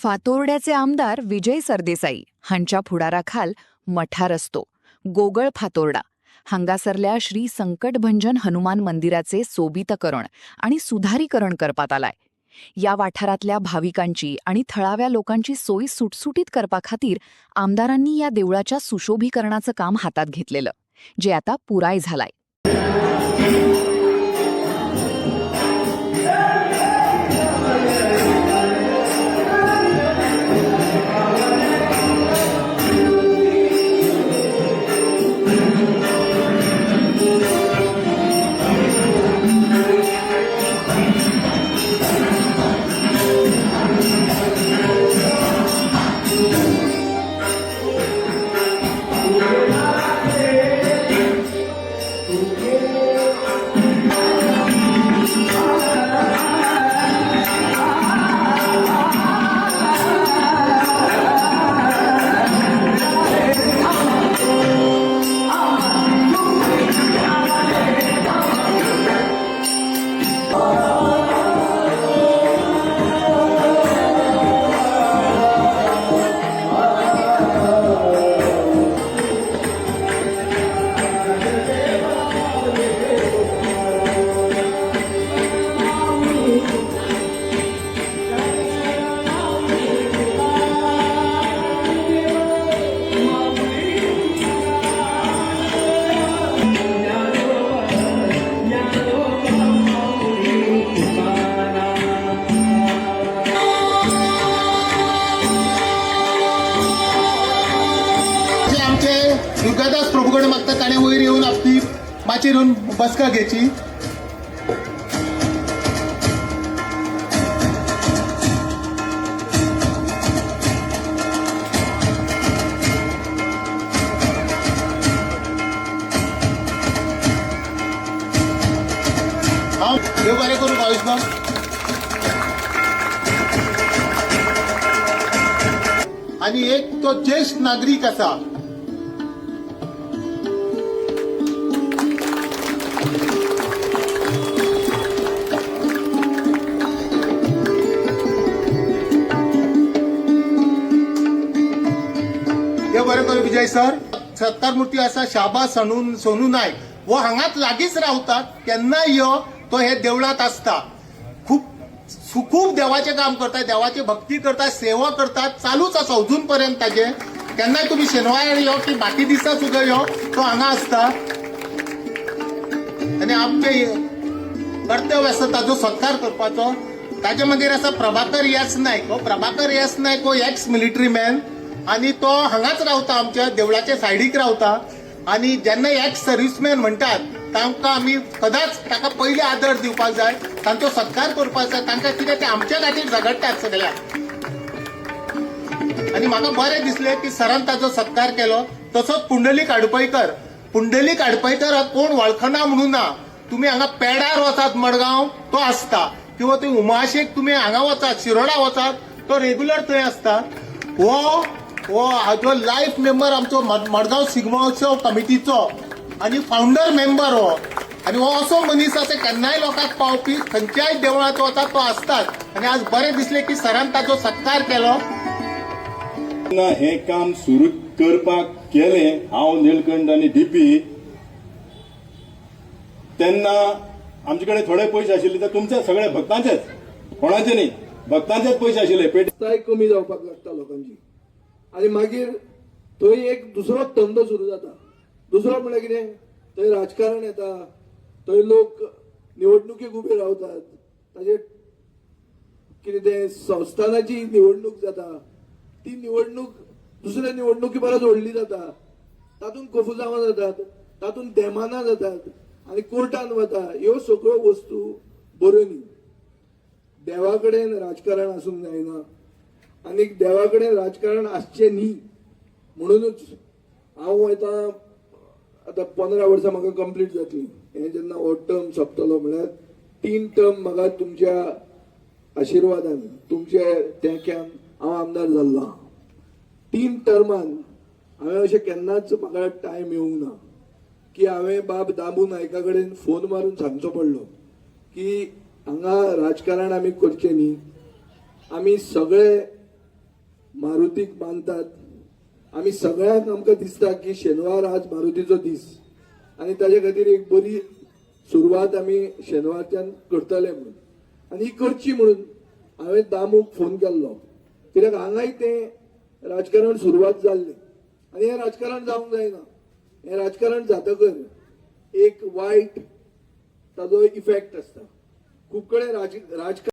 फातोर्ड्याचे आमदार विजय सरदेसाई हांच्या फुडाराखाल मठार असतो गोगळ फातोर्डा हांगासरल्या श्री संकटभंजन हनुमान मंदिराचे सोबीतकरण आणि सुधारीकरण करपात आलाय. या वाठारातल्या भाविकांची आणि थळाव्या लोकांची सोय सुटसुटीत करपा खातीर आमदारांनी या देवळाच्या सुशोभीकरणाचं काम हातात घेतलेलं, जे आता पुराय झालाय. दुर्गादास प्रभूकडे मागता ताणे वयर येऊन आपली माचेर येऊन बसका घ्यायची. हांव देव बरें करूं भावेशबाब. आणि एक तो ज्येष्ठ नागरिक आसा बरें करूं विजय सर. सत्कार मूर्ती आसा शाबास सोनू नायक वो हांगाच लागींच रावतात. केन्नाय यो तो हे देवळात आसता. खूप देवाचें काम करतात, देवाची भक्ती करतात, सेवा करतात, चालूच आसा अजून पर्यंत ताजे. केन्नाय तुम्ही शेनवार यो की बाकी दिसा सुद्धा यो तो हांगा आसता. आनी आमचे कर्तव्य आसा ताजो सत्कार करपाचो. ताजे मागीर आसा प्रभाकर येस नायक. हो प्रभाकर येस नायक हो एक्स मिलिटरी मॅन आणि तो हांगाच रावता, आमच्या देवळाच्या सायडीक रावता. आणि जेन्ना एक्स सर्व्हिसमॅन म्हणटात तांकां आमी सदांच ताका पयली आदर दिवपाक जाय, तांचो सत्कार करपाक जाय. तांकां कितें ते आमच्या खातीर झगडटात सगळ्याक. आणि म्हाका बरें दिसलें की सरान ताजो सत्कार केलो. तसोच पुंडलीक आडपयकर हो कोण वळखना म्हणून ना. तुम्ही हांगा पेडार वचात मडगांव तो आसता, किंवा तुम्ही उमाशेक तुम्ही हांगा वचात, शिरोडा वचात तो रेग्युलर थंय आसता. हो हाजो लाईफ मेंबर आमचो मडगांव शिगमोत्सव कमिटीचो आणि फाउंडर मेंबर हो. आणि हो असो मनीस आसा केन्नाय लोकांक पावपी, खंयच्याय देवळात वता तो आसतात. आणि आज बरें दिसलें की सरान ताजो सत्कार केलो. हे काम सुरू करपाक केलें हांव निलकंठ आनी डीपी, तेन्ना आमचे कडेन थोडे पयशे आशिल्ले. तर तुमच्या सगळ्या भक्तांचेच, कोणाचे न्ही, भक्तांचेच पयशे आशिल्ले. पेटाय कमी जावपाक लागता लोकांची. आणि मागीर थंय एक दुसरो धंदो सुरू जाता. दुसरो म्हळ्यार कितें, थंय राजकारण येता, थंय लोक निवडणुकीक उबे रावतात. ताजेर कितें तें संस्थानाची निवडणूक जाता, ती निवडणूक दुसऱ्या निवडणुकी परस व्हडली जाता. तातूंत कफुजावां जातात, तातूंत देमानां जातात आनी कोर्टान वता. ह्यो सगळ्यो वस्तू बऱ्यो न्ही. देवा कडेन राजकारण आसूंक जायना आनी देवा कडेन राजकारण आसचें न्ही म्हणूनच हांव आतां 15 वर्सां म्हाका कंप्लीट जातली. हे जेन्ना हो टर्म सोंपतलो म्हळ्यार 3 टर्म म्हाका तुमच्या आशिर्वादान, तुमच्या तेंक्यान हांव आमदार जाल्लो. 3 टर्मान हांवें अशें केन्नाच म्हाका टायम येवंक ना की हांवें बाब दामू नायका कडेन फोन मारून सांगचो पडलो की हांगा राजकारण आमी करचें न्ही. आमी सगळे मारुतीक मानतात. आमी सगळ्यांक आमकां दिसता की शेनवार आज मारुतीचो दीस आनी ताजे खातीर एक बरी सुरवात आमी शेनवारच्यान करतले म्हणून. आनी ही करची म्हणून हांवें दामूक फोन केल्लो, कित्याक हांगाय तें राजकारण सुरवात जाल्ली आनी हें राजकारण जावंक जायना. हें राजकारण जातकर एक वायट ताजो इफेक्ट आसता. खूब कडेन राजकारण